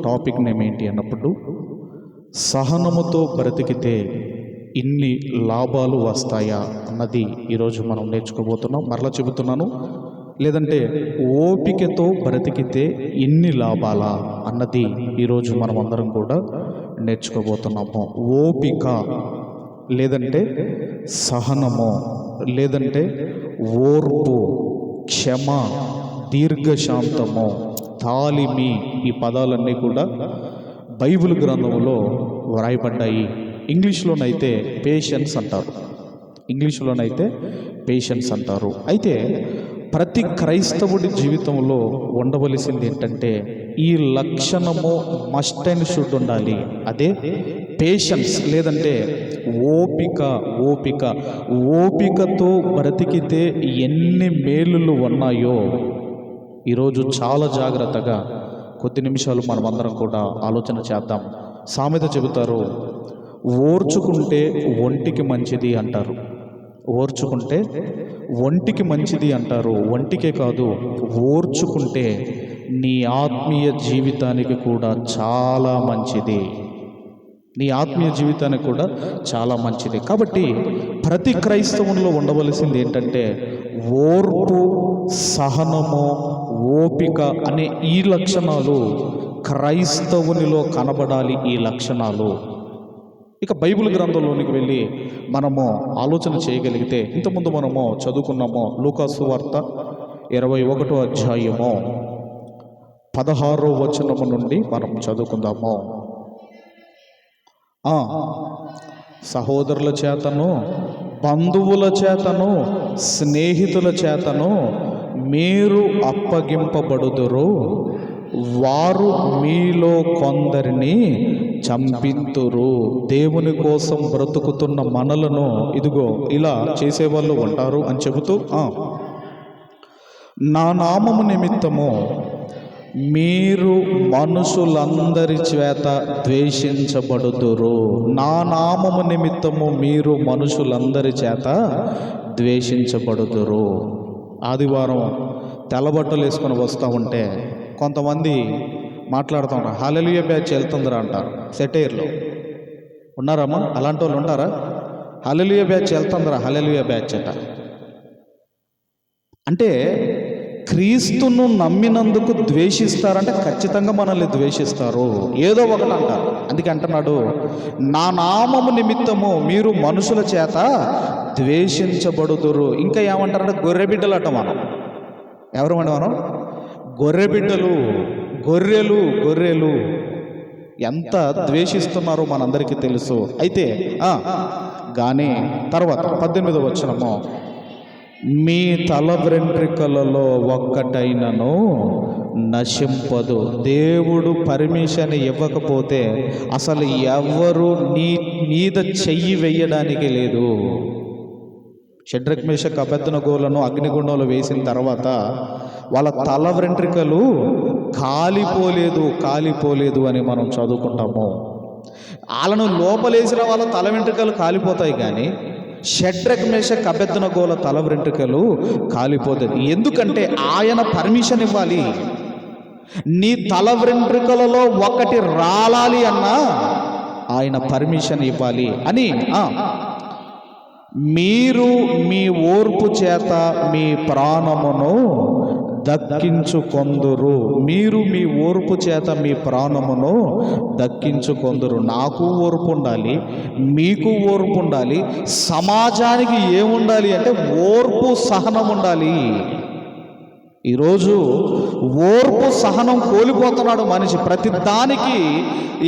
Topic name ఏంటి అన్నప్పుడు, సహనముతో బ్రతికితే ఇన్ని లాభాలు వస్తాయా అన్నది ఈరోజు మనం నేర్చుకోబోతున్నాం. మరలా చెబుతున్నాను, లేదంటే ఓపికతో బ్రతికితే ఇన్ని లాభాలా అన్నది ఈరోజు మనం అందరం కూడా నేర్చుకోబోతున్నాము. ఓపిక లేదంటే సహనము, లేదంటే ఓర్పు, క్షమ, దీర్ఘశాంతము, తాలిమి, ఈ పదాలన్నీ కూడా బైబిల్ గ్రంథంలో వ్రాయబడ్డాయి. ఇంగ్లీష్లోనైతే పేషెన్స్ అంటారు. అయితే ప్రతి క్రైస్తవుడి జీవితంలో ఉండవలసింది ఏంటంటే ఈ లక్షణము మస్ట్ అండ్ షుడ్ ఉండాలి. అదే పేషెన్స్, లేదంటే ఓపికతో బ్రతికితే ఎన్ని మేలులు ఉన్నాయో ఈరోజు చాలా జాగ్రత్తగా కొద్ది నిమిషాలు మనమందరం కూడా ఆలోచన చేద్దాం. సామెత చెబుతారు, ఓర్చుకుంటే ఒంటికి మంచిది అంటారు. ఒంటికే కాదు, ఓర్చుకుంటే నీ ఆత్మీయ జీవితానికి కూడా చాలా మంచిది. కాబట్టి ప్రతి క్రైస్తవునిలో ఉండవలసింది ఏంటంటే ఓర్పు, సహనము, ఓపిక అనే ఈ లక్షణాలు క్రైస్తవునిలో కనబడాలి. ఈ లక్షణాలు ఇక బైబిల్ గ్రంథంలోనికి వెళ్ళి మనము ఆలోచన చేయగలిగితే, ఇంతకుముందు మనము చదువుకున్నాము లూకా సువార్త 21వ అధ్యాయము 16వ వచనము నుండి మనం చదువుకుందాము. సహోదరుల చేతను, బంధువుల చేతను, స్నేహితుల చేతను మీరు అప్పగింపబడుదురు, వారు మీలో కొందరిని చంపింతురు. దేవుని కోసం బ్రతుకుతున్న మనలను ఇదిగో ఇలా చేసేవాళ్ళు ఉంటారు అని చెబుతూ, నా నామము నిమిత్తము మీరు మనుషులందరి చేత ద్వేషించబడుదురు. నా నామము నిమిత్తము మీరు మనుషులందరి చేత ద్వేషించబడుదురు. ఆదివారం తెల్లబట్టలు వేసుకొని వస్తూ ఉంటే కొంతమంది మాట్లాడుతూ ఉంటారు, హల్లెలూయా బ్యాచ్ వెళ్తుందిరా అంటారు. సెటైర్లో ఉన్నారమ్మా? అలాంటి వాళ్ళు ఉంటారా? హల్లెలూయా బ్యాచ్ వెళ్తుందిరా, హల్లెలూయా బ్యాచ్ అట. అంటే క్రీస్తును నమ్మినందుకు ద్వేషిస్తారంటే ఖచ్చితంగా మనల్ని ద్వేషిస్తారు, ఏదో ఒకటి అంటారు. అందుకే అంటున్నాడు, నా నామము నిమిత్తము మీరు మనుషుల చేత ద్వేషించబడుదురు. ఇంకా ఏమంటారంటే గొర్రెబిడ్డలు అట. మనం ఎవరమండి? మనం గొర్రెలు ఎంత ద్వేషిస్తున్నారో మనందరికీ తెలుసు. అయితే కానీ తర్వాత 18వ వచనము, మీ తల వెంట్రుకలలో ఒక్కటైనను నశింపదు. దేవుడు పర్మిషన్ ఇవ్వకపోతే అసలు ఎవరు నీ మీద చెయ్యి వేయడానికి లేదు. షడ్రక్ మేషక్ అబేద్నెగోలను అగ్నిగుండంలో వేసిన తర్వాత వాళ్ళ తల వెంట్రుకలు కాలిపోలేదు అని మనం చదువుకుంటాము. వాళ్ళను లోపలేసిన వాళ్ళ తల వెంట్రుకలు కాలిపోతాయి, కానీ షడ్రక్ మేషక్ అబేద్నెగోల తల వెంట్రుకలు కాలిపోతుంది. ఎందుకంటే ఆయన పర్మిషన్ ఇవ్వాలి. నీ తల వెంట్రుకలలో ఒకటి రాలాలి అన్నా ఆయన పర్మిషన్ ఇవ్వాలి అని. మీరు మీ ఓర్పు చేత మీ ప్రాణమును దక్కించుకొందురు. నాకు ఓర్పు ఉండాలి, మీకు ఓర్పు ఉండాలి. సమాజానికి ఏముండాలి అంటే ఓర్పు, సహనం ఉండాలి. ఈరోజు ఓర్పు, సహనం కోల్పోతున్నాడు మనిషి. ప్రతి దానికి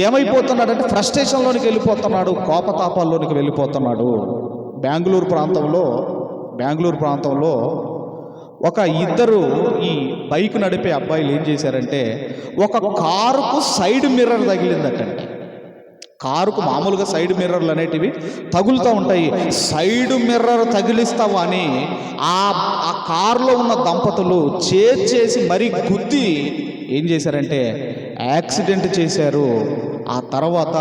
ఏమైపోతున్నాడంటే ఫ్రస్ట్రేషన్లోనికి వెళ్ళిపోతున్నాడు, కోపతాపాల్లోనికి వెళ్ళిపోతున్నాడు. బెంగళూరు ప్రాంతంలో ఒక ఇద్దరు ఈ బైక్ నడిపే అబ్బాయిలు ఏం చేశారంటే, ఒక కారుకు సైడ్ మిర్రర్ తగిలిందటండి. కారుకు మామూలుగా సైడ్ మిర్రర్లు అనేటివి తగులుతూ ఉంటాయి. సైడ్ మిర్రర్ తగిలిస్తావు అని ఆ కారులో ఉన్న దంపతులు చేసి మరీ గుద్ది ఏం చేశారంటే యాక్సిడెంట్ చేశారు. ఆ తర్వాత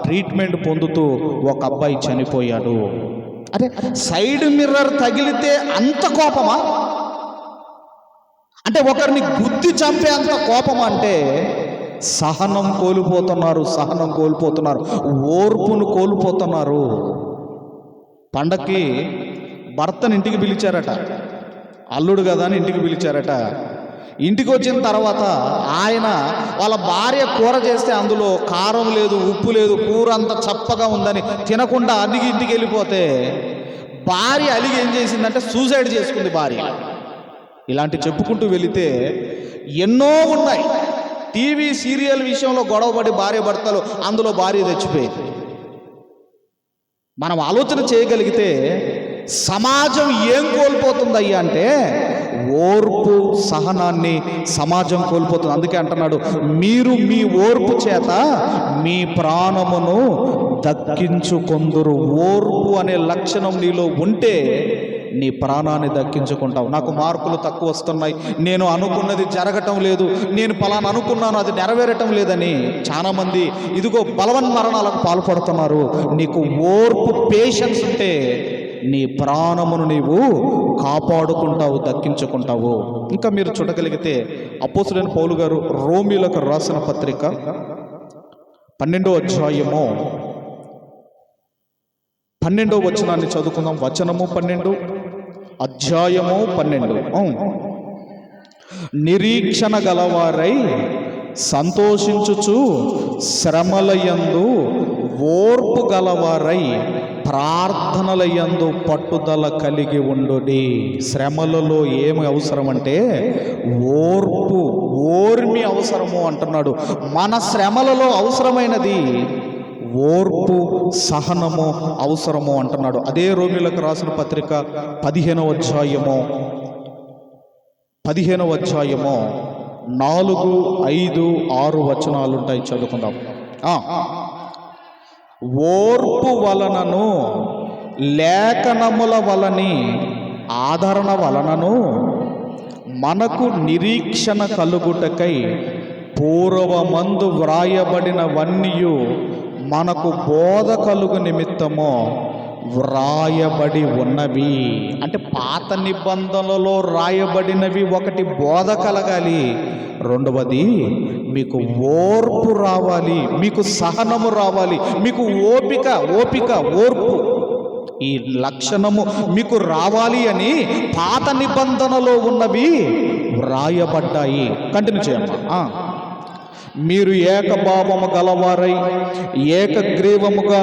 ట్రీట్మెంట్ పొందుతూ ఒక అబ్బాయి చనిపోయాడు. అరే, సైడ్ మిర్రర్ తగిలితే అంత కోపమా? అంటే ఒకరిని గుద్ది చంపే అంత కోపం అంటే సహనం కోల్పోతున్నారు, ఓర్పును కోల్పోతున్నారు. పండక్కి భర్తని ఇంటికి పిలిచారట, అల్లుడు కదా అని ఇంటికి పిలిచారట. ఇంటికి వచ్చిన తర్వాత ఆయన వాళ్ళ భార్య కూర చేస్తే అందులో కారం లేదు, ఉప్పు లేదు, కూర అంతా చప్పగా ఉందని తినకుండా అలిగి ఇంటికి వెళ్ళిపోతే భార్య అలిగి ఏం చేసిందంటే సూసైడ్ చేసుకుంది భార్య. ఇలాంటి చెప్పుకుంటూ వెళితే ఎన్నో ఉన్నాయి. టీవీ సీరియల్ విషయంలో గొడవపడి భార్య భర్తలు, అందులో భార్య చచ్చిపోయింది. మనం ఆలోచన చేయగలిగితే సమాజం ఏం కోల్పోతుందయ్యా అంటే ఓర్పు, సహనాన్ని సమాజం కోల్పోతుంది. అందుకే అంటున్నాడు, మీరు మీ ఓర్పు చేత మీ ప్రాణమును దక్కించుకొందురు. ఓర్పు అనే లక్షణం నీలో ఉంటే నీ ప్రాణాన్ని దక్కించుకుంటావు. నాకు మార్కులు తక్కువ వస్తున్నాయి, నేను అనుకున్నది జరగటం లేదు, నేను ఫలానా అనుకున్నాను అది నెరవేరటం లేదని చాలామంది ఇదిగో బలవన్మరణాలకు పాల్పడుతున్నారు. నీకు ఓర్పు, పేషెన్స్ ఉంటే నీ ప్రాణమును నీవు కాపాడుకుంటావు, దక్కించుకుంటావు. ఇంకా మీరు చూడగలిగితే అపోస్తలుడైన పౌలు గారు రోమీయులకు రాసిన పత్రిక 12వ అధ్యాయము 12వ వచనాన్ని చదువుకుందాం. వచనము 12, అధ్యాయము 12. నిరీక్షణ గలవారై సంతోషించుచు శ్రమలయందు ఓర్పు గలవారై ప్రార్థనలయందు పట్టుదల కలిగి ఉండుడి. శ్రమలలో ఏమి అవసరం అంటే ఓర్మి అవసరము అంటున్నాడు. మన శ్రమలలో అవసరమైనది ఓర్పు, సహనము అవసరము అంటున్నాడు. అదే రోమీయులకు రాసిన పత్రిక 15వ అధ్యాయము 4, 5, 6 వచనాలు ఉంటాయి, చదువుకుందాం. ఓర్పు వలనను లేఖనముల వలని ఆదరణ వలనను మనకు నిరీక్షణ కలుగుటకై పూర్వమందు వ్రాయబడినవన్నీయు మనకు బోధ కలుగు నిమిత్తము వ్రాయబడి ఉన్నవి. అంటే పాత నిబంధనలలో రాయబడినవి ఒకటి బోధ కలగాలి, రెండవది మీకు ఓర్పు రావాలి, మీకు సహనము రావాలి, మీకు ఓర్పు ఈ లక్షణము మీకు రావాలి అని పాత నిబంధనలో ఉన్నవి వ్రాయబడ్డాయి. కంటిన్యూ చేయమ్మా. మీరు ఏకభావము గలవారై ఏకగ్రీవముగా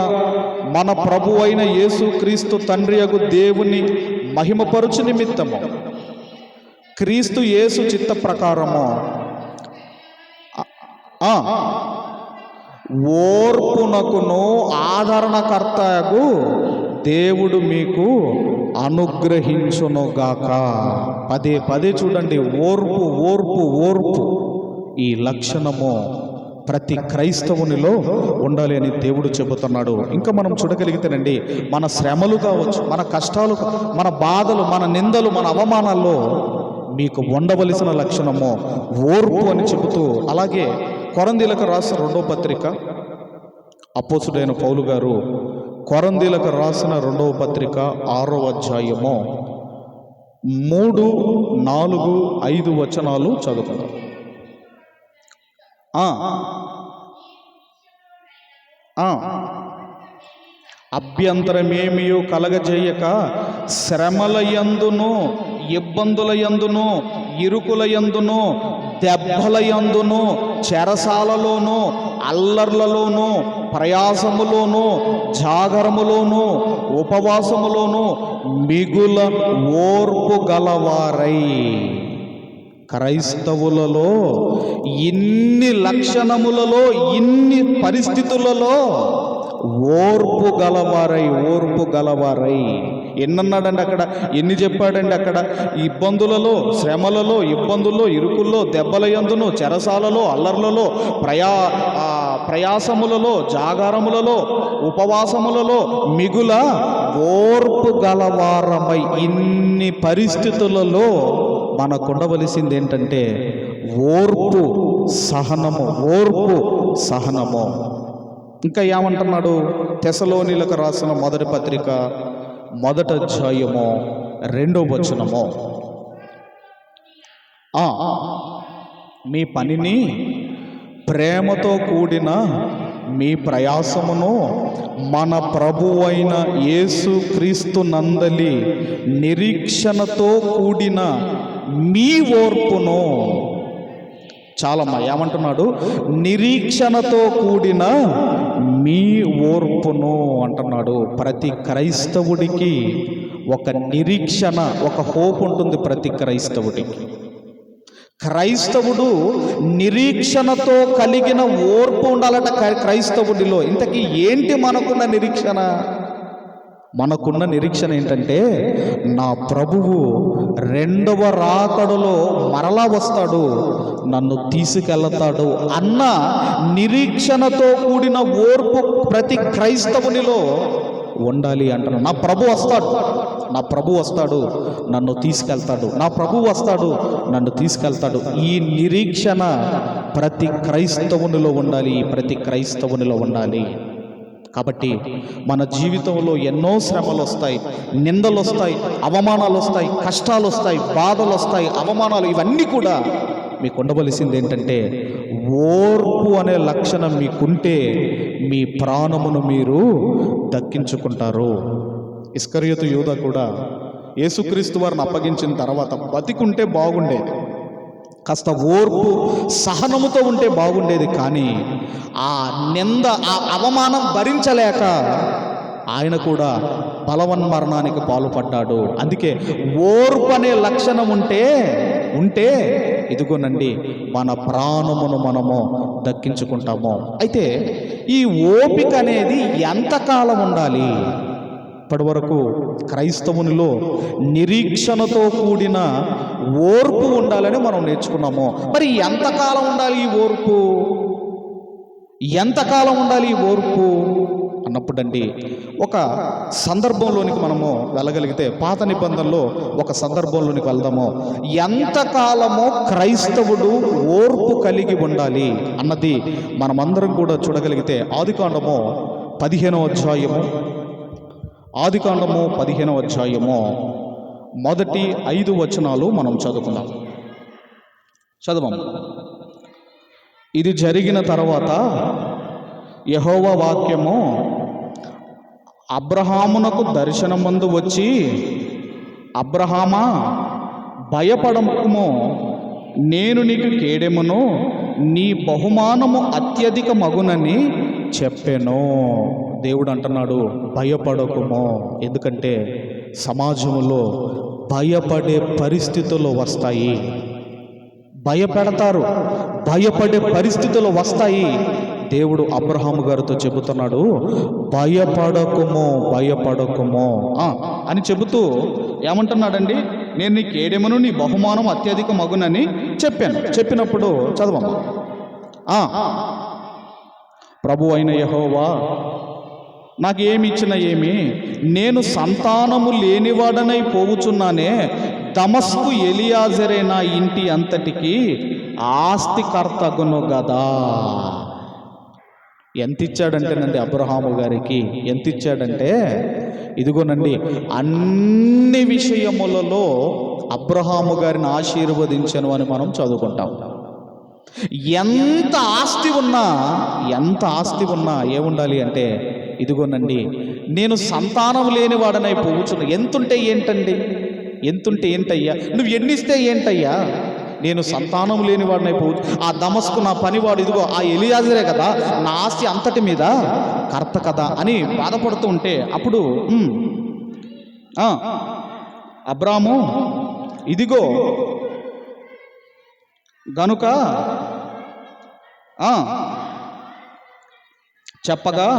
మన ప్రభు అయిన యేసుక్రీస్తు తండ్రియగు దేవుని మహిమపరుచు నిమిత్తము క్రీస్తు యేసు చిత్త ప్రకారము ఓర్పునకును ఆదరణకర్తకు దేవుడు మీకు అనుగ్రహించునుగాక. పదే చూడండి, ఓర్పు ఈ లక్షణము ప్రతి క్రైస్తవునిలో ఉండాలి అని దేవుడు చెబుతున్నాడు. ఇంకా మనం చూడగలిగితేనండి, మన శ్రమలు కావచ్చు, మన కష్టాలు, మన బాధలు, మన నిందలు, మన అవమానాల్లో మీకు ఉండవలసిన లక్షణము ఓర్పు అని చెబుతూ, అలాగే కొరంథీయులకు రాసిన 2వ పత్రిక అపోస్తలుడైన పౌలు గారు కొరంథీయులకు రాసిన 2వ పత్రిక 6వ అధ్యాయము 3, 4, 5 వచనాలు చదువుకుందాం. అభ్యంతరమేమియో కలగజేయక శ్రమలయందును, ఇబ్బందులయందును, ఇరుకులయందును, దెబ్బలయందును, చెరసాలలోను, అల్లర్లలోను, ప్రయాసములోను, జాగరములోను, ఉపవాసములోను మిగుల ఓర్పు గలవారై. క్రైస్తవులలో ఇన్ని లక్షణములలో, ఇన్ని పరిస్థితులలో ఓర్పు గలవారై ఎన్నన్నాడండి అక్కడ, ఎన్ని చెప్పాడండి అక్కడ? ఇబ్బందులలో, శ్రమలలో, ఇబ్బందుల్లో, ఇరుకుల్లో, దెబ్బలయందును, చెరసాలలో, అల్లర్లలో, ప్రయాసములలో, జాగారములలో, ఉపవాసములలో మిగుల ఓర్పు గలవారమై. ఇన్ని పరిస్థితులలో మనకు ఉండవలసింది ఏంటంటే ఓర్పు, సహనము. ఇంకా ఏమంటున్నాడు? తెసలోనిలకు రాసిన 1వ పత్రిక 1వ అధ్యాయము 2వ వచనము. మీ పనిని ప్రేమతో కూడిన మీ ప్రయాసమును మన ప్రభువైన యేసు క్రీస్తు నందలి నిరీక్షణతో కూడిన మీ ఓర్పును. చాలమ్మా, ఏమంటున్నాడు? నిరీక్షణతో కూడిన మీ ఓర్పును అంటున్నాడు. ప్రతి క్రైస్తవుడికి ఒక నిరీక్షణ, ఒక హోప్ ఉంటుంది. ప్రతి క్రైస్తవుడికి, క్రైస్తవుడు నిరీక్షణతో కలిగిన ఓర్పు ఉండాలట క్రైస్తవుడిలో. ఇంతకీ ఏంటి మనకున్న నిరీక్షణ? మనకున్న నిరీక్షణ ఏంటంటే, నా ప్రభువు రెండవ రాకడలో మరలా వస్తాడు, నన్ను తీసుకెళ్తాడు అన్న నిరీక్షణతో కూడిన ఓర్పు ప్రతి క్రైస్తవునిలో ఉండాలి అంటున్నాను. నా ప్రభు వస్తాడు, నా ప్రభు వస్తాడు, నన్ను తీసుకెళ్తాడు, నా ప్రభు వస్తాడు, నన్ను తీసుకెళ్తాడు. ఈ నిరీక్షణ ప్రతి క్రైస్తవునిలో ఉండాలి, ప్రతి క్రైస్తవునిలో ఉండాలి. కాబట్టి మన జీవితంలో ఎన్నో శ్రమలు వస్తాయి, నిందలు వస్తాయి, అవమానాలు వస్తాయి, కష్టాలు వస్తాయి, బాధలు వస్తాయి, అవమానాలు, ఇవన్నీ కూడా మీకు ఉండవలసింది ఏంటంటే, ఓర్పు అనే లక్షణం మీకుంటే మీ ప్రాణమును మీరు దక్కించుకుంటారు. ఇస్కరియోతు యూదా కూడా యేసుక్రీస్తు వారిని అప్పగించిన తర్వాత బతికుంటే బాగుండేది, కాస్త ఓర్పు సహనముతో ఉంటే బాగుండేది. కానీ ఆ నింద, ఆ అవమానం భరించలేక ఆయన కూడా బలవన్మరణానికి పాల్పడ్డాడు. అందుకే ఓర్పు అనే లక్షణం ఉంటే ఇదిగోనండి మన ప్రాణమును మనము దక్కించుకుంటాము. అయితే ఈ ఓపిక అనేది ఎంతకాలం ఉండాలి? ఇప్పటి వరకు క్రైస్తవునిలో నిరీక్షణతో కూడిన ఓర్పు ఉండాలని మనం నేర్చుకున్నాము. మరి ఎంతకాలం ఉండాలి ఈ ఓర్పు? ఎంతకాలం ఉండాలి ఈ ఓర్పు అన్నప్పుడండి, ఒక సందర్భంలోనికి మనము వెళ్ళగలిగితే, పాత నిబంధనలో ఒక సందర్భంలోనికి వెళ్దాము. ఎంతకాలమో క్రైస్తవుడు ఓర్పు కలిగి ఉండాలి అన్నది మనమందరం కూడా చూడగలిగితే, ఆదికాండము 15వ అధ్యాయము, ఆదికాండము 15వ అధ్యాయము మొదటి 5 వచనాలు మనం చదువుకుందాం. చదవము. ఇది జరిగిన తర్వాత యెహోవా వాక్యము అబ్రహామునకు దర్శనమందు వచ్చి, అబ్రహామా, భయపడకుము, నేను నీకు కేడెమును, నీ బహుమానము అత్యధిక మగునని చెప్పెను. దేవుడు అంటున్నాడు, భయపడకుము. ఎందుకంటే సమాజంలో భయపడే పరిస్థితులు వస్తాయి, భయపెడతారు, భయపడే పరిస్థితులు వస్తాయి. దేవుడు అబ్రహాము గారితో చెబుతున్నాడు, భయపడకుము, భయపడకుము అని చెబుతూ ఏమంటున్నాడండి? నేను నీకు ఏడెమును, నీ బహుమానం అత్యధిక మగునని చెప్పాను. చెప్పినప్పుడు చదవమ్మా. ప్రభు అయిన యెహోవా నాకు ఏమి ఇచ్చిన ఏమి, నేను సంతానము లేనివాడనై పోవుచున్నానే, దమస్కు ఎలియాజరే నా ఇంటి అంతటికి ఆస్తికర్తగును గదా. ఎంత ఇచ్చాడంటేనండి అబ్రహాము గారికి, ఎంత ఇచ్చాడంటే, ఇదిగోనండి అన్ని విషయములలో అబ్రహాము గారిని ఆశీర్వదించను అని మనం చదువుకుంటాం. ఎంత ఆస్తి ఉన్నా ఏముండాలి అంటే, ఇదిగోనండి నేను సంతానం లేని వాడనై పోవుచున్నా. ఎంతుంటే ఏంటండి? ఎంతుంటే ఏంటయ్యా? నువ్వు ఎన్నిస్తే ఏంటయ్యా? నేను సంతానం లేని వాడినై పోవచ్చు. ఆ దమస్కు నా పనివాడు, ఇదిగో ఆ ఎలియాజరే కదా నా ఆస్తి అంతటి మీద కర్త కదా అని బాధపడుతూ ఉంటే, అప్పుడు అబ్రాము, ఇదిగో గనుక చెప్పగా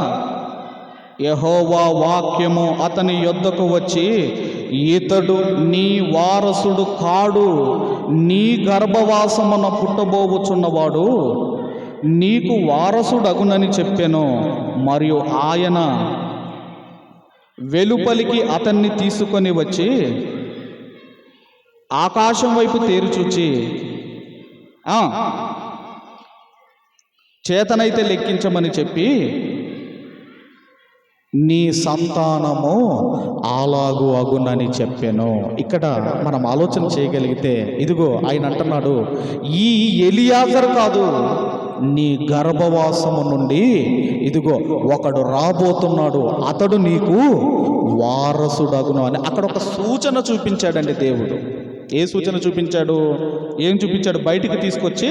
యెహోవా వాక్యము అతని యొద్దకు వచ్చి, ఇతడు నీ వారసుడు కాడు, నీ గర్భవాసమున పుట్టబోవుచున్నవాడు నీకు వారసుడగునని చెప్పెను. మరియు ఆయన వెలుపలికి అతన్ని తీసుకొని వచ్చి ఆకాశం వైపు తేరిచూచి, చేతనైతే లెక్కించమని చెప్పి, నీ సంతానము అలాగు అగునని చెప్పాను. ఇక్కడ మనం ఆలోచన చేయగలిగితే, ఇదిగో ఆయన అంటున్నాడు, ఈ ఎలియాజరు కాదు, నీ గర్భవాసము నుండి ఇదిగో ఒకడు రాబోతున్నాడు, అతడు నీకు వారసుడగును అని అక్కడ ఒక సూచన చూపించాడండి దేవుడు. ఏ సూచన చూపించాడు? ఏం చూపించాడు? బయటికి తీసుకొచ్చి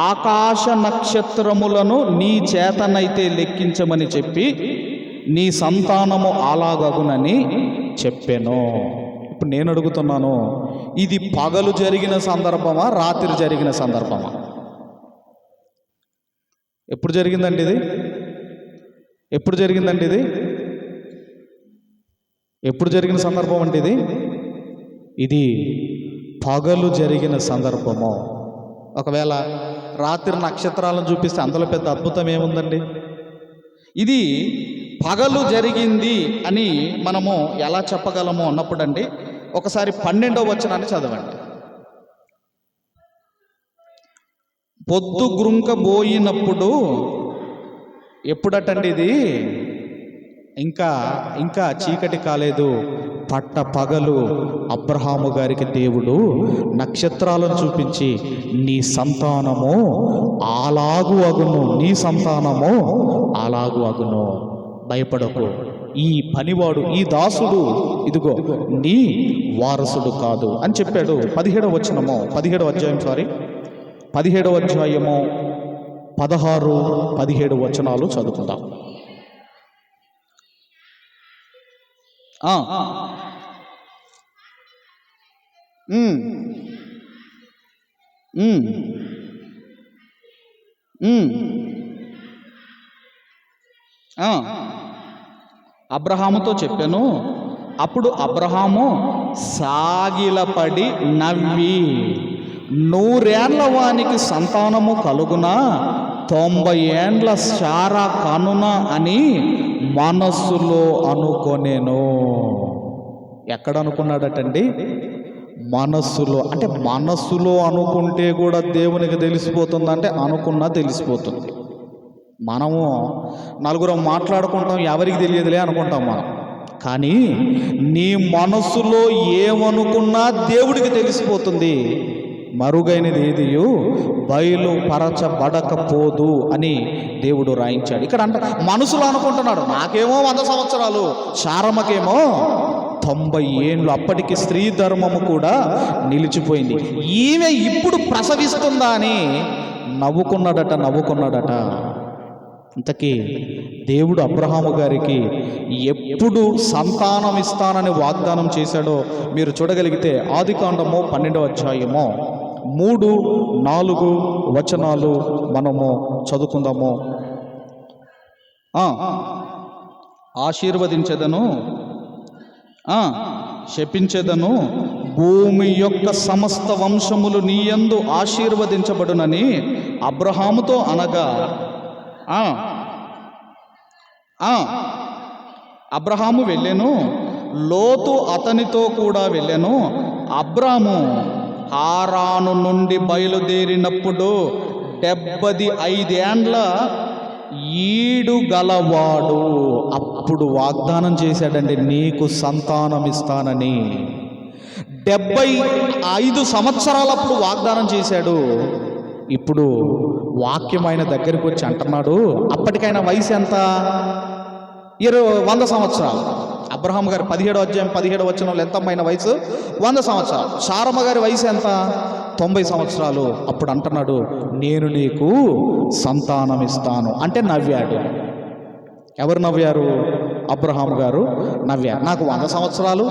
ఆకాశ నక్షత్రములను నీ చేతనైతే లెక్కించమని చెప్పి నీ సంతానము అలాగగునని చెప్పాను. ఇప్పుడు నేను అడుగుతున్నాను, ఇది పగలు జరిగిన సందర్భమా, రాత్రి జరిగిన సందర్భమా? ఎప్పుడు జరిగిందండి ఇది? ఎప్పుడు జరిగిందండి ఇది? ఎప్పుడు జరిగిన సందర్భం అంటే ఇది పగలు జరిగిన సందర్భము. ఒకవేళ రాత్రి నక్షత్రాలను చూపిస్తే అందులో పెద్ద అద్భుతం ఏముందండి? ఇది పగలు జరిగింది అని మనము ఎలా చెప్పగలము అన్నప్పుడు అండి, ఒకసారి 12వ వచనాన్ని చదవండి. పొద్దు గ్రుంకబోయినప్పుడు, ఎప్పుడటండి ఇది? ఇంకా చీకటి కాలేదు, పట్ట పగలు అబ్రహాము గారికి దేవుడు నక్షత్రాలను చూపించి నీ సంతానము అలాగు అగును, నీ సంతానము అలాగు అగును, భయపడకు, ఈ పనివాడు, ఈ దాసుడు ఇదిగో నీ వారసుడు కాదు అని చెప్పాడు. 17వ వచనము 17వ అధ్యాయం 17వ అధ్యాయము 16, 17 వచనాలు చదువుకుందాం. అబ్రహాముతో చెప్పాను. అప్పుడు అబ్రహాము సాగిలపడి నవ్వి, 100 ఏండ్ల వానికి సంతానము కలుగునా, 90 ఏండ్ల శారా కనునా అని మనస్సులో అనుకొనేను. ఎక్కడ అనుకున్నాడటండి? మనస్సులో. అంటే మనస్సులో అనుకుంటే కూడా దేవునికి తెలిసిపోతుందంటే అనుకున్నా తెలిసిపోతుంది. మనము నలుగురం మాట్లాడుకుంటాం, ఎవరికి తెలియదులే అనుకుంటాం మనం. కానీ నీ మనస్సులో ఏమనుకున్నా దేవుడికి తెలిసిపోతుంది. మరుగైనది ఏదియు బయలుపరచబడకపోదు అని దేవుడు రాయించాడు. ఇక్కడ అంటే మనసులో అనుకుంటున్నాడు, నాకేమో 100 సంవత్సరాలు, శారమ్మకేమో 90 ఏండ్లు, అప్పటికి స్త్రీ ధర్మము కూడా నిలిచిపోయింది, ఈమె ఇప్పుడు ప్రసవిస్తుందా అని నవ్వుకున్నాడట. ఇంతకీ దేవుడు అబ్రహాము గారికి ఎప్పుడు సంతానం ఇస్తానని వాగ్దానం చేశాడో మీరు చూడగలిగితే ఆదికాండము 12వ అధ్యాయము 3, 4 వచనాలు మనము చదువుకుందాము. ఆశీర్వదించెదను, శపించెదను, భూమి యొక్క సమస్త వంశములు నీయందు ఆశీర్వదించబడునని అబ్రహాముతో అనగా, అబ్రహాము వెళ్ళెను, లోతు అతనితో కూడా వెళ్ళెను. అబ్రాము హారాను నుండి బయలుదేరినప్పుడు 75 ఏండ్ల ఈడు గలవాడు. అప్పుడు వాగ్దానం చేశాడండి, నీకు సంతానం ఇస్తానని. 75 సంవత్సరాలప్పుడు వాగ్దానం చేశాడు. ఇప్పుడు వాక్యం ఆయన దగ్గరికి వచ్చి అంటున్నాడు, అప్పటికైనా వయసు ఎంత? 100 సంవత్సరాలు. అబ్రహాం గారి 17వ అధ్యాయం 17వ వచనంలో ఎంత అమ్మైన వయసు? 100 సంవత్సరాలు. శారమ్మ గారి వయసు ఎంత? 90 సంవత్సరాలు. అప్పుడు అంటున్నాడు, నేను నీకు సంతానం ఇస్తాను అంటే నవ్వాడు. ఎవరు నవ్వారు? అబ్రహాం గారు నవ్వారు. నాకు 100 సంవత్సరాలు,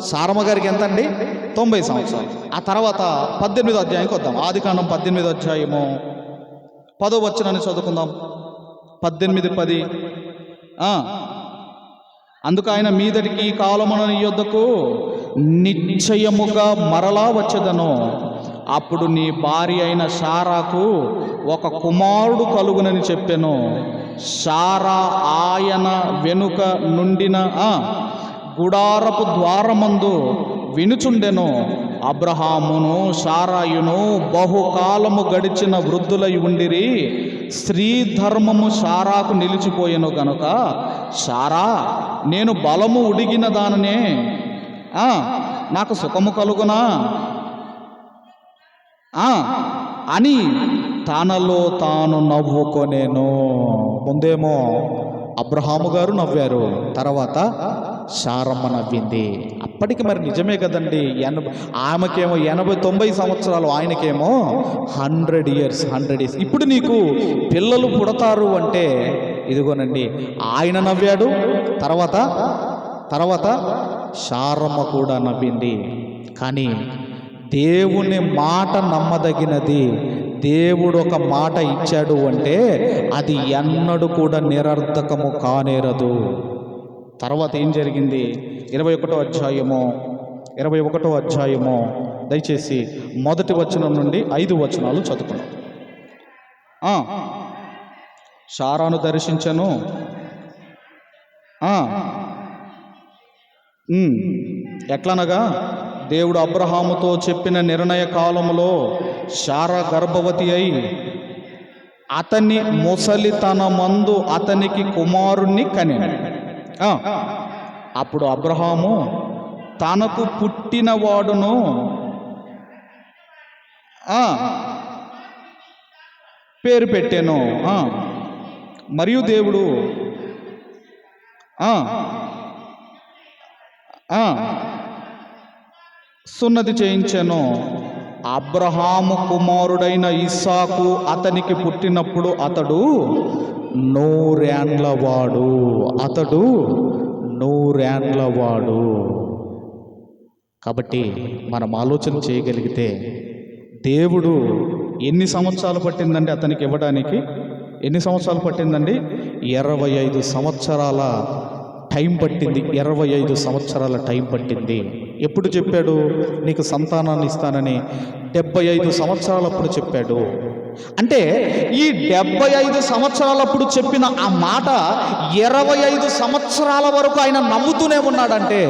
శారమ్మ గారికి ఎంత అండి? 90 సంవత్సరాలు. ఆ తర్వాత 18వ అధ్యాయానికి వద్దాం. ఆదికాండం 18వ అధ్యాయము 10వ వచనాన్ని చదువుకుందాం. 18:10. అందుకు ఆయన మీదటికి కాలమున నీ యొద్దకు నిశ్చయముగా మరలా వచ్చేదను, అప్పుడు నీ భార్య అయిన శారాకు ఒక కుమారుడు కలుగునని చెప్పెను. శారా ఆయన వెనుక నుండిన గుడారపు ద్వారమందు వినుచుండెను. అబ్రహామును శారాయును బహుకాలము గడిచిన వృద్ధులై ఉండిరి. స్త్రీ ధర్మము శారాకు నిలిచిపోయెను గనుక శారా, నేను బలము ఉడిగిన దాననే, నాకు సుఖము కలుగునా అని తనలో తాను నవ్వుకొనేను. ముందేమో అబ్రహాము గారు నవ్వారు, తర్వాత శారమ్మ నవ్వింది. అప్పటికి మరి నిజమే కదండి, ఆమెకేమో 80-90 సంవత్సరాలు, ఆయనకేమో 100 ఇయర్స్. ఇప్పుడు నీకు పిల్లలు పుడతారు అంటే ఇదిగోనండి, ఆయన నవ్వాడు, తర్వాత శారమ్మ కూడా నవ్వింది. కానీ దేవుని మాట నమ్మదగినది. దేవుడు ఒక మాట ఇచ్చాడు అంటే అది ఎన్నడూ కూడా నిరర్ధకము కానేరదు. తర్వాత ఏం జరిగింది? 21వ అధ్యాయము దయచేసి 1వ వచనం నుండి 5 వచనాలు చదువుకున్నాం. శారాను దర్శించను. ఎట్లనగా దేవుడు అబ్రహాముతో చెప్పిన నిర్ణయ కాలంలో శారా గర్భవతి అయి అతని ముసలితనమందు అతనికి కుమారుణ్ణి కనెను. అప్పుడు అబ్రహాము తనకు పుట్టినవాడును పేరు పెట్టాను. మరియు దేవుడు సున్నతి చేయించెను. అబ్రహాము కుమారుడైన ఇస్సాకు అతనికి పుట్టినప్పుడు అతడు 100 ఏండ్లవాడు. కాబట్టి మనం ఆలోచన చేయగలిగితే దేవుడు ఎన్ని సంవత్సరాలు పట్టిందండి అతనికి ఇవ్వడానికి? ఎన్ని సంవత్సరాలు పట్టిందండి? 25 సంవత్సరాల టైం పట్టింది. 25 సంవత్సరాల టైం పట్టింది. ఎప్పుడు చెప్పాడు నీకు సంతానాన్ని ఇస్తానని? 75 సంవత్సరాలప్పుడు చెప్పాడు. అంటే ఈ 75 సంవత్సరాలప్పుడు చెప్పిన ఆ మాట 25 సంవత్సరాల వరకు ఆయన నమ్ముతూనే ఉన్నాడంటే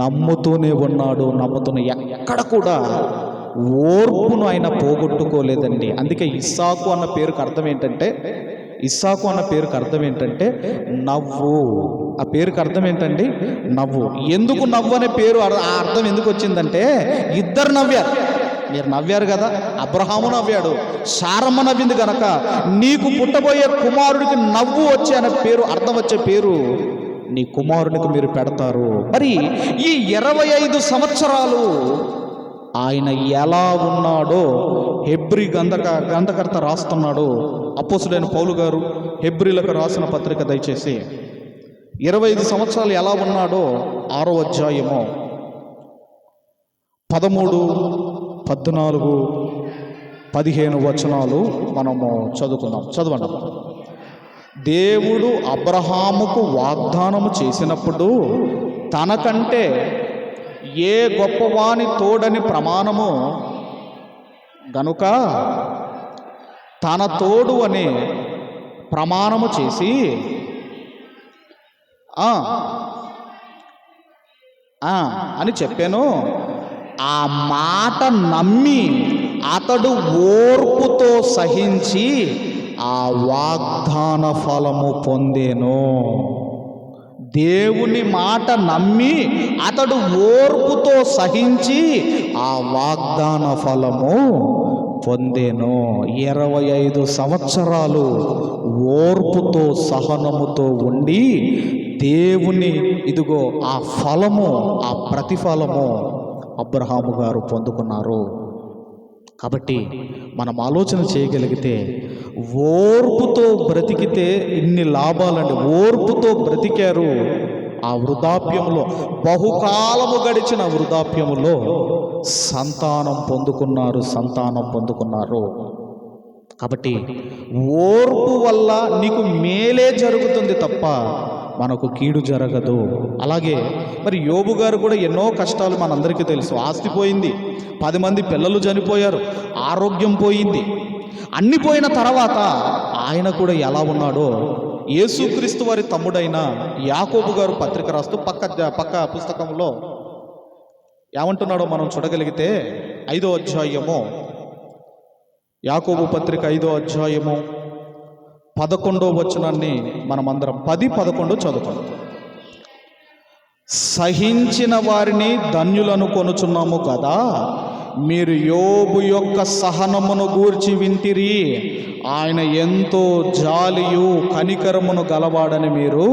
నమ్ముతూనే ఎక్కడ కూడా ఓర్పును ఆయన పోగొట్టుకోలేదండి. అందుకే ఇస్సాకు అన్న పేరుకు అర్థం ఏంటంటే నవ్వు. ఆ పేరుకు అర్థం ఏంటండి? నవ్వు. ఎందుకు నవ్వు అనే పేరు ఆ అర్థం ఎందుకు వచ్చిందంటే ఇద్దరు నవ్వారు. మీరు నవ్వారు కదా, అబ్రహాము నవ్వాడు, శారమ్మ నవ్వింది కనుక నీకు పుట్టబోయే కుమారుడికి నవ్వు వచ్చే అనే పేరు, అర్థం వచ్చే పేరు నీ కుమారునికి మీరు పెడతారు. మరి ఈ 25 సంవత్సరాలు ఆయన ఎలా ఉన్నాడో హెబ్రీ గ్రంథకర్త రాస్తున్నాడు. అపోస్తులైన పౌలు గారు హెబ్రీలకు రాసిన పత్రిక దయచేసి 25 సంవత్సరాలు ఎలా ఉన్నాడో 6వ అధ్యాయము 13, 14, 15 వచనాలు మనము చదువుకుందాం. చదవండి. దేవుడు అబ్రహాముకు వాగ్దానము చేసినప్పుడు తనకంటే ఏ గొప్పవాని తోడని ప్రమాణము గనుక తన తోడు అని ప్రమాణము చేసి అని చెప్పాను. ఆ మాట నమ్మి అతడు ఓర్పుతో సహించి ఆ వాగ్దాన ఫలము పొందెను. దేవుని మాట నమ్మి అతడు ఓర్పుతో సహించి ఆ వాగ్దాన ఫలము పొందెను. 25 సంవత్సరాలు ఓర్పుతో సహనముతో ఉండి దేవుని ఇదిగో ఆ ఫలము, ఆ ప్రతిఫలము అబ్రహాము గారు పొందుకున్నారు. కాబట్టి మనం ఆలోచన చేయగలిగితే ఓర్పుతో బ్రతికితే ఇన్ని లాభాలండి. ఓర్పుతో బ్రతికారు. ఆ వృద్ధాప్యంలో, బహుకాలము గడిచిన వృద్ధాప్యములో సంతానం పొందుకున్నారు. కాబట్టి ఓర్పు వల్ల నీకు మేలే జరుగుతుంది తప్ప మనకు కీడు జరగదు. అలాగే మరి యోబు గారు కూడా ఎన్నో కష్టాలు మనందరికీ తెలుసు. ఆస్తి పోయింది, 10 మంది పిల్లలు చనిపోయారు, ఆరోగ్యం పోయింది. అన్ని పోయిన తర్వాత ఆయన కూడా ఎలా ఉన్నాడో యేసుక్రీస్తు వారి తమ్ముడైన యాకోబు గారు పత్రిక రాస్తూ పక్క పుస్తకంలో ఏమంటున్నాడో మనం చూడగలిగితే 5వ అధ్యాయము, యాకోబు పత్రిక 5వ అధ్యాయము 11వ వచనాన్ని మనమందరం 10-11 చదువుతాం. సహించిన వారిని ధన్యులను కొనుచున్నాము కదా, మీరు యోబు యొక్క సహనమును గూర్చి వింటిరి. ఆయన ఎంతో జాలియు కనికరమును గలవాడని మీరు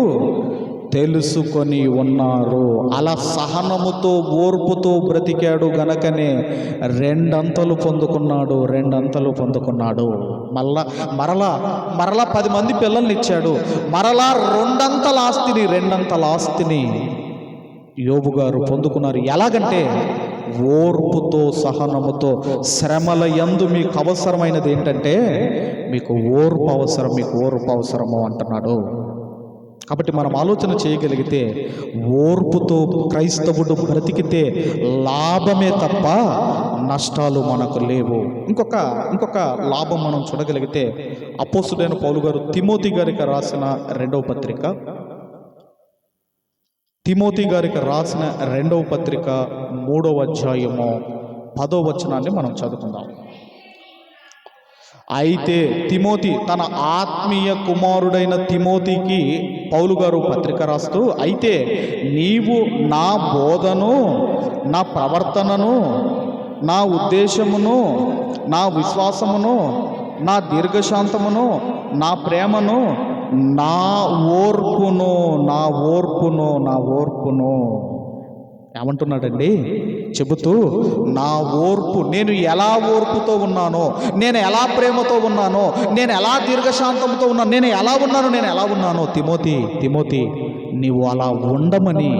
తెలుసుకొని ఉన్నారు. అలా సహనముతో ఓర్పుతో బ్రతికాడు గనకనే రెండంతలు పొందుకున్నాడు. మరలా 10 మంది పిల్లల్ని ఇచ్చాడు. మరలా రెండంతల ఆస్తిని యోబు గారు పొందుకున్నారు. ఎలాగంటే ఓర్పుతో సహనముతో. శ్రమల యందు మీకు అవసరమైనది ఏంటంటే మీకు ఓర్పు అవసరము అంటున్నాడు. కాబట్టి మనం ఆలోచన చేయగలిగితే ఓర్పుతో క్రైస్తవుడు బ్రతికితే లాభమే తప్ప నష్టాలు మనకు లేవు. ఇంకొక లాభం మనం చూడగలిగితే అపోస్తుడైన పౌలు గారు తిమోతి గారికి రాసిన రెండవ పత్రిక 3వ అధ్యాయము 10వ వచనాన్ని మనం చదువుకుందాం. అయితే తిమోతి తన ఆత్మీయ కుమారుడైన తిమోతికి పౌలు గారు పత్రిక రాస్తూ, అయితే నీవు నా బోధను, నా ప్రవర్తనను, నా ఉద్దేశమును, నా విశ్వాసమును, నా దీర్ఘశాంతమును, నా ప్రేమను, నా ఓర్పును ఏమంటున్నాడండి? చెబుతూ నా ఓర్పు, నేను ఎలా ఓర్పుతో ఉన్నానో, నేను ఎలా ప్రేమతో ఉన్నానో, నేను ఎలా దీర్ఘశాంతంతో ఉన్నాను, నేను ఎలా ఉన్నానో తిమోతి నీవు అలా ఉండమని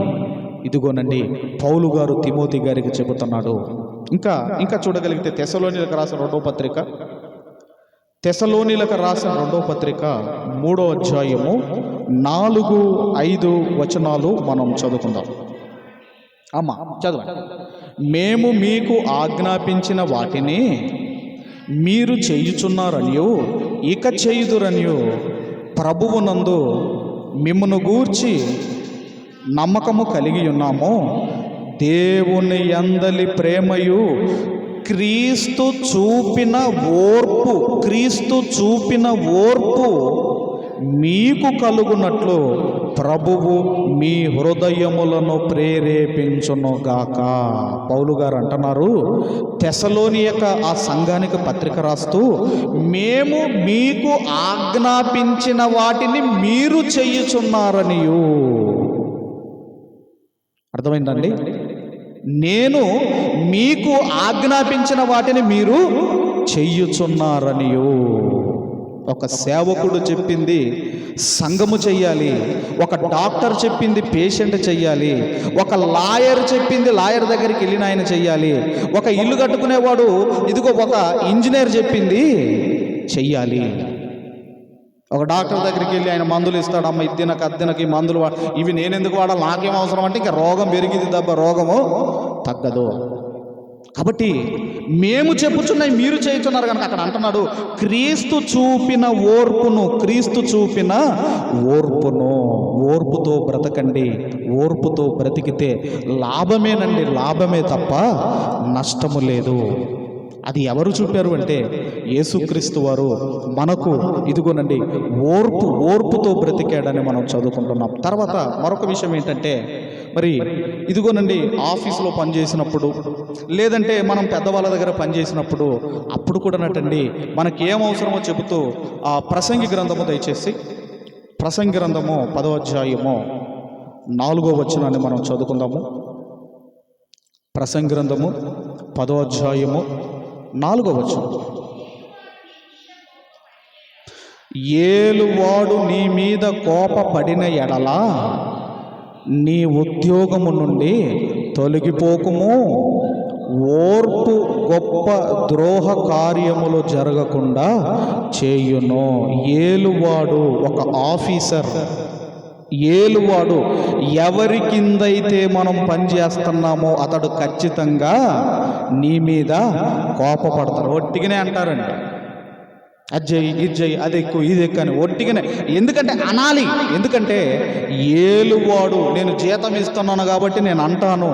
ఇదిగోనండి పౌలు గారు తిమోతి గారికి చెబుతున్నాడు. ఇంకా చూడగలిగితే తెస్సలోనిలకు రాసిన రెండవ పత్రిక 3వ అధ్యాయము 4-5 వచనాలు మనం చదువుకుందాం. చదవండి. మేము మీకు ఆజ్ఞాపించిన వాటిని మీరు చేయుచున్నారనియో ఇక చేయుదురనియో ప్రభువునందు మిమ్మును గూర్చి నమ్మకము కలిగి ఉన్నాము. దేవుని యందలి ప్రేమయు క్రీస్తు చూపిన ఓర్పు మీకు కలుగునట్లు ప్రభువు మీ హృదయములను ప్రేరేపించునుగాక. పౌలు గారు అంటున్నారు, తెస్సలోనిక ఆ సంఘానికి పత్రిక రాస్తూ, మేము మీకు ఆజ్ఞాపించిన వాటిని మీరు చేయుచున్నారనియు. అర్థమైందండి? నేను మీకు ఆజ్ఞాపించిన వాటిని మీరు చెయ్యుచున్నారనియు. ఒక సేవకుడు చెప్పింది సంఘము చెయ్యాలి, ఒక డాక్టర్ చెప్పింది పేషెంట్ చెయ్యాలి, ఒక లాయర్ చెప్పింది లాయర్ దగ్గరికి వెళ్ళిన ఆయన చెయ్యాలి, ఒక ఇల్లు కట్టుకునేవాడు ఇదిగో ఒక ఇంజనీర్ చెప్పింది చెయ్యాలి. ఒక డాక్టర్ దగ్గరికి వెళ్ళి ఆయన మందులు ఇస్తాడు, అమ్మ ఇద్దినకి మందులు ఇవి నేనెందుకు వాడాలి, నాకేం అవసరం అంటే ఇంకా రోగం పెరిగింది తప్ప రోగము తగ్గదు. కాబట్టి మేము చెప్పుచున్నాయి మీరు చేయుచున్నారు కనుక అక్కడ అంటున్నాడు క్రీస్తు చూపిన ఓర్పును. ఓర్పుతో బ్రతకండి. ఓర్పుతో బ్రతికితే లాభమే తప్ప నష్టము లేదు. అది ఎవరు చూపారు అంటే యేసుక్రీస్తు వారు మనకు ఇదిగోనండి ఓర్పుతో బ్రతికాడని మనం చదువుకుంటున్నాం. తర్వాత మరొక విషయం ఏంటంటే, మరి ఇదిగోనండి ఆఫీసులో పనిచేసినప్పుడు, లేదంటే మనం పెద్దవాళ్ళ దగ్గర పనిచేసినప్పుడు అప్పుడు కూడా నటండి మనకి ఏం అవసరమో చెబుతూ ఆ ప్రసంగి గ్రంథము, దయచేసి ప్రసంగి గ్రంథము 10వ అధ్యాయము 4వ వచనాన్ని మనం చదువుకుందాము. ప్రసంగి గ్రంథము 10వ అధ్యాయము 4వ వచనం. ఏలువాడు నీ మీద కోపపడిన ఎడల నీ ఉద్యోగము నుండి తొలగిపోకుము. ఓర్పు గొప్ప ద్రోహ కార్యములు జరగకుండా చేయును. ఏలువాడు ఒక ఆఫీసర్. ఏలువాడు ఎవరి కిందైతే మనం పనిచేస్తున్నామో అతడు ఖచ్చితంగా నీ మీద కోపపడతాడు. ఒట్టిగానే అంటారండి, అజ్జయ్ ఇజ్జయ్ అది ఎక్కువ ఇది ఎక్కువ అని ఒట్టిగానే. ఎందుకంటే అనాలి, ఎందుకంటే ఏలువాడు నేను జీతం ఇస్తున్నాను కాబట్టి నేను అంటాను.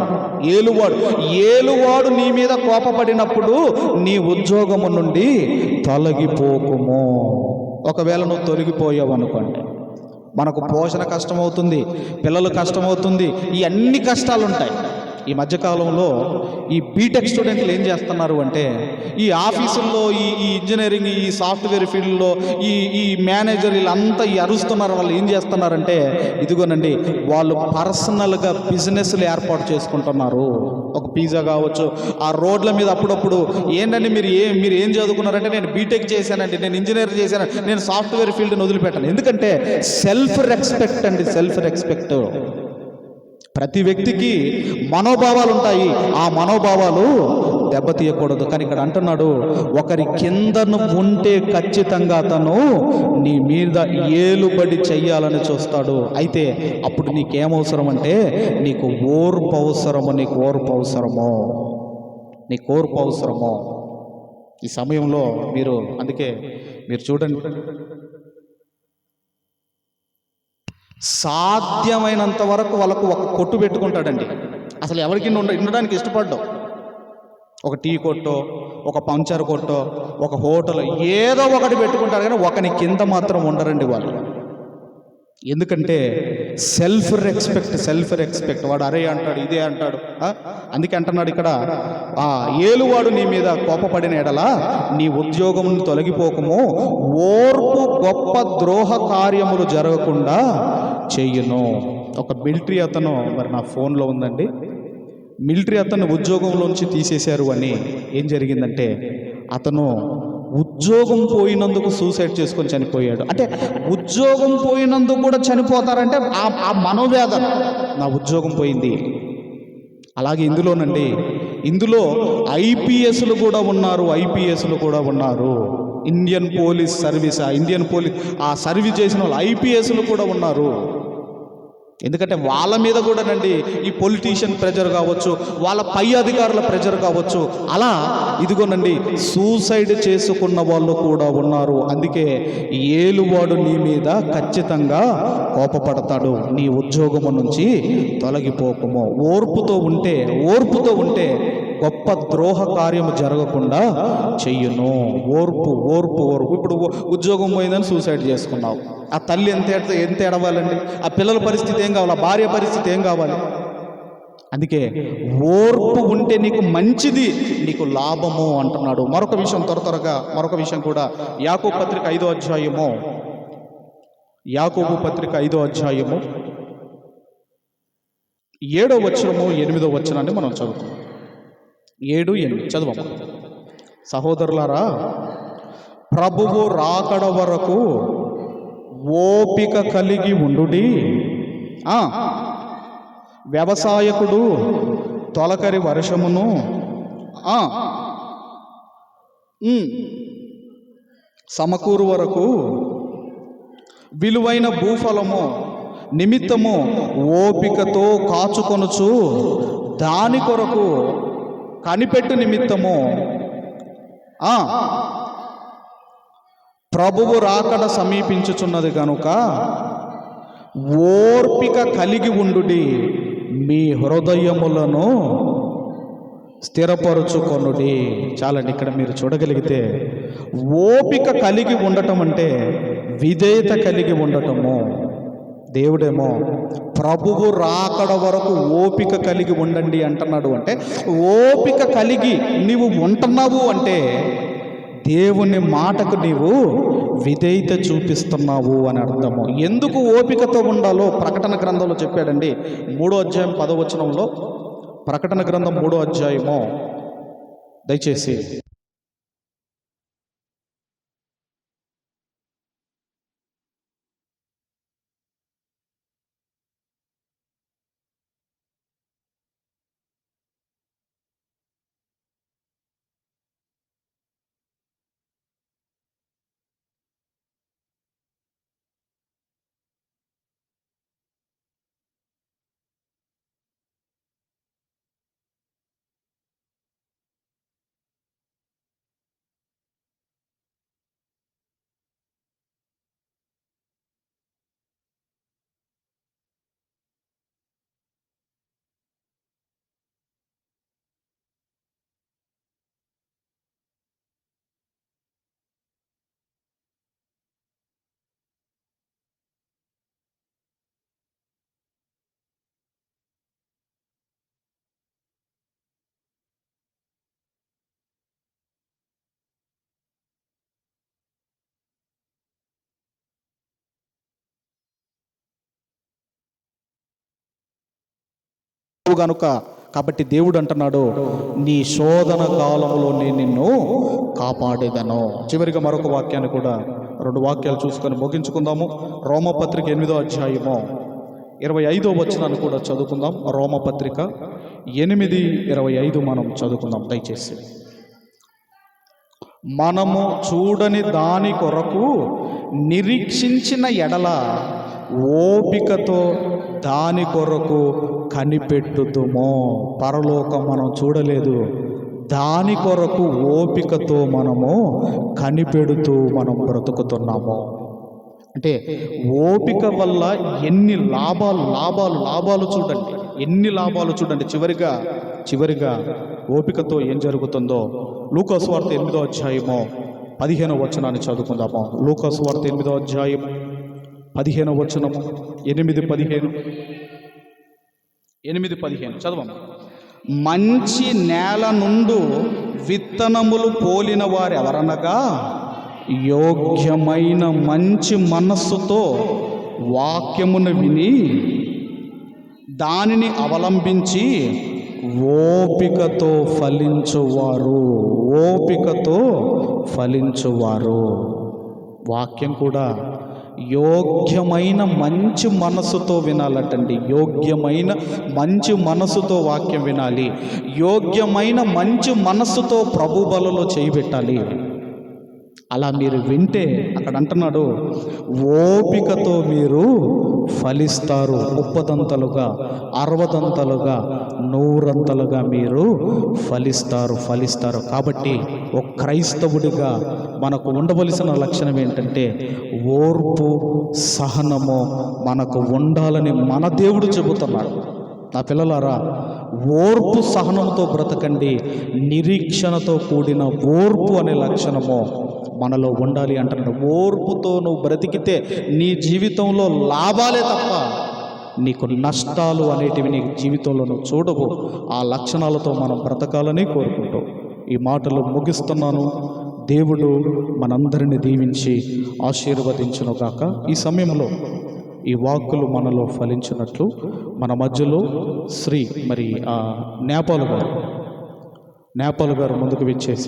ఏలువాడు నీ మీద కోపపడినప్పుడు నీ ఉద్యోగము నుండి తొలగిపోకుము. ఒకవేళ నువ్వు తొలగిపోయావు అనుకోండి, మనకు పోషణ కష్టమవుతుంది, పిల్లలు కష్టమవుతుంది, ఈ అన్ని కష్టాలు ఉంటాయి. ఈ మధ్యకాలంలో ఈ బీటెక్ స్టూడెంట్లు ఏం చేస్తున్నారు అంటే ఈ ఆఫీసుల్లో ఈ ఇంజనీరింగ్ ఈ సాఫ్ట్వేర్ ఫీల్డ్లో ఈ ఈ మేనేజర్ వీళ్ళంతా ఈ అరుస్తున్నారు. వాళ్ళు ఏం చేస్తున్నారంటే ఇదిగోనండి వాళ్ళు పర్సనల్గా బిజినెస్లు ఏర్పాటు చేసుకుంటున్నారు. ఒక పిజ్జా కావచ్చు, ఆ రోడ్ల మీద అప్పుడప్పుడు ఏంటంటే మీరు ఏం చదువుకున్నారంటే నేను బీటెక్ చేశానండి, నేను ఇంజనీర్ చేశాను, నేను సాఫ్ట్వేర్ ఫీల్డ్ని వదిలిపెట్టాను. ఎందుకంటే సెల్ఫ్ రెస్పెక్ట్ అండి, సెల్ఫ్ రెస్పెక్ట్. ప్రతి వ్యక్తికి మనోభావాలు ఉంటాయి, ఆ మనోభావాలు దెబ్బతీయకూడదు. కానీ ఇక్కడ అంటున్నాడు ఒకరి కిందను ఉంటే ఖచ్చితంగా అతను నీ మీద ఏలుబడి చెయ్యాలని చూస్తాడు. అయితే అప్పుడు నీకేమవసరం అంటే నీకు ఓర్పు అవసరము, నీకు ఓర్పు అవసరము, నీకు ఓర్పు అవసరము. ఈ సమయంలో అందుకే మీరు చూడండి, సాధ్యమైనంత వరకు వాళ్ళకు ఒక కొట్టు పెట్టుకుంటాడండి. అసలు ఎవరికి ఉండడానికి ఇష్టపడ్డావు. ఒక టీ కొట్టో, ఒక పంచర్ కొట్టో, ఒక హోటల్ ఏదో ఒకటి పెట్టుకుంటారు, కానీ ఒకని కింద మాత్రం ఉండరండి వాళ్ళు. ఎందుకంటే సెల్ఫ్ రెస్పెక్ట్. వాడు అరే అంటాడు, ఇదే అంటాడు. అందుకే అంటున్నాడు ఇక్కడ, ఆ ఏలువాడు నీ మీద కోపపడిన ఎడలా నీ ఉద్యోగం తొలగిపోకము, ఓర్పు గొప్ప ద్రోహ కార్యములు జరగకుండా చెయ్యును. ఒక మిలిటరీ అతను, మరి నా ఫోన్లో ఉందండి, మిలిటరీ అతను ఉద్యోగంలోంచి తీసేశారు అని ఏం జరిగిందంటే అతను ఉద్యోగం పోయినందుకు సూసైడ్ చేసుకొని చనిపోయాడు. అంటే ఉద్యోగం పోయినందుకు కూడా చనిపోతారంటే ఆ మనోవేదన, నా ఉద్యోగం పోయింది. అలాగే ఇందులో ఐపీఎస్లు కూడా ఉన్నారు. ఇండియన్ పోలీస్ సర్వీస్, ఆ సర్వీస్ చేసిన వాళ్ళు ఐపీఎస్లు కూడా ఉన్నారు. ఎందుకంటే వాళ్ళ మీద కూడానండి ఈ పొలిటీషియన్ ప్రెజర్ కావచ్చు, వాళ్ళ పై అధికారుల ప్రెజర్ కావచ్చు, అలా ఇదిగోనండి సూసైడ్ చేసుకున్న వాళ్ళు కూడా ఉన్నారు. అందుకే ఏలువాడు నీ మీద ఖచ్చితంగా కోపపడతాడు. నీ ఉద్యోగము నుంచి తొలగిపోకము. ఓర్పుతో ఉంటే గొప్ప ద్రోహ కార్యము జరగకుండా చెయ్యును. ఓర్పు. ఇప్పుడు ఉద్యోగం పోయిందని సూసైడ్ చేసుకున్నావు, ఆ తల్లి ఎంత ఎడవాలండి? ఆ పిల్లల పరిస్థితి ఏం కావాలి? ఆ భార్య పరిస్థితి ఏం కావాలి? అందుకే ఓర్పు ఉంటే నీకు మంచిది, నీకు లాభము అంటున్నాడు. మరొక విషయం మరొక విషయం కూడా, యాకోబు పత్రిక 5వ అధ్యాయము, 7వ వచనము 8వ వచనాన్ని మనం చదువుతాం. 7, 8 చదవము. సహోదరులారా, ప్రభువు రాకడ వరకు ఓపిక కలిగి ఉండుడి. వ్యవసాయకుడు తొలకరి వర్షమును సమకూరు వరకు విలువైన భూఫలము నిమిత్తము ఓపికతో కాచుకొనుచు దాని కొరకు కనిపెట్టు నిమిత్తము ప్రభువు రాకడ సమీపించుచున్నది గనుక ఓర్పిక కలిగి ఉండుడి, మీ హృదయములను స్థిరపరుచుకొనుడి. చాలండి, ఇక్కడ మీరు చూడగలిగితే ఓపిక కలిగి ఉండటం అంటే విధేయత కలిగి ఉండటము. దేవుడేమో ప్రభువు రాకడ వరకు ఓపిక కలిగి ఉండండి అంటున్నాడు. అంటే ఓపిక కలిగి నీవు ఉంటున్నావు అంటే దేవుని మాటకు నీవు విధేయత చూపిస్తున్నావు అని అర్థము. ఎందుకు ఓపికతో ఉండాలో ప్రకటన గ్రంథంలో చెప్పాడండి. 3వ అధ్యాయం 10వ వచనంలో, ప్రకటన గ్రంథం 3వ అధ్యాయము, దయచేసి తప్పు గనుక. కాబట్టి దేవుడు అంటున్నాడు, నీ శోధన కాలంలో నేను నిన్ను కాపాడేదను. చివరిగా మరొక వాక్యాన్ని కూడా 2 వాక్యాలు చూసుకొని ముగించుకుందాము. రోమపత్రిక 8వ అధ్యాయము 25వ వచనాన్ని కూడా చదువుకుందాం. రోమపత్రిక 8:25 మనం చదువుకుందాం దయచేసి. మనము చూడని దాని కొరకు నిరీక్షించిన ఎడల ఓపికతో దాని కొరకు కనిపెట్టుదుమో. పరలోకం మనం చూడలేదు, దాని కొరకు ఓపికతో మనము కనిపెడుతూ మనం బ్రతుకుతున్నాము. అంటే ఓపిక వల్ల ఎన్ని లాభాలు చూడండి, ఎన్ని లాభాలు చూడండి. చివరిగా ఓపికతో ఏం జరుగుతుందో లూకాసు వార్త 8వ అధ్యాయము 15వ వచనాన్ని చదువుకుందాము. లూకాసు వార్త 8వ అధ్యాయం 15వ వచనము 8:15 చదవము. మంచి నేల నుండి విత్తనములు పోలిన వారు ఎవరనగా యోగ్యమైన మంచి మనస్సుతో వాక్యమును విని దానిని అవలంబించి ఓపికతో ఫలించువారు. వాక్యం కూడా యోగ్యమైన మంచి మనసుతో వినాలటండి. యోగ్యమైన మంచి మనసుతో వాక్యం వినాలి. యోగ్యమైన మంచి మనసుతో ప్రభు బలలో చేయబెట్టాలి. అలా మీరు వింటే అక్కడ అంటున్నాడు, ఓపికతో మీరు ఫలిస్తారు. 30దంతలుగా 60దంతలుగా 100ంతలుగా మీరు ఫలిస్తారు. కాబట్టి ఒక క్రైస్తవుడిగా మనకు ఉండవలసిన లక్షణం ఏంటంటే ఓర్పు, సహనము మనకు ఉండాలని మన దేవుడు చెబుతున్నాడు. నా పిల్లలారా, ఓర్పు సహనంతో బ్రతకండి. నిరీక్షణతో కూడిన ఓర్పు అనే లక్షణము మనలో ఉండాలి అంటున్నాడు. ఓర్పుతో నువ్వు బ్రతికితే నీ జీవితంలో లాభాలే తప్ప నీకు నష్టాలు అనేటివి నీ జీవితంలో నువ్వు చూడవు. ఆ లక్షణాలతో మనం బ్రతకాలని కోరుకుంటూ ఈ మాటలు ముగిస్తున్నాను. దేవుడు మనందరిని దీవించి ఆశీర్వదించునుగాక. ఈ సమయంలో ఈ వాక్కులు మనలో ఫలించినట్లు మన మధ్యలో శ్రీ నేపాల్ గారు ముందుకు విచ్చేసి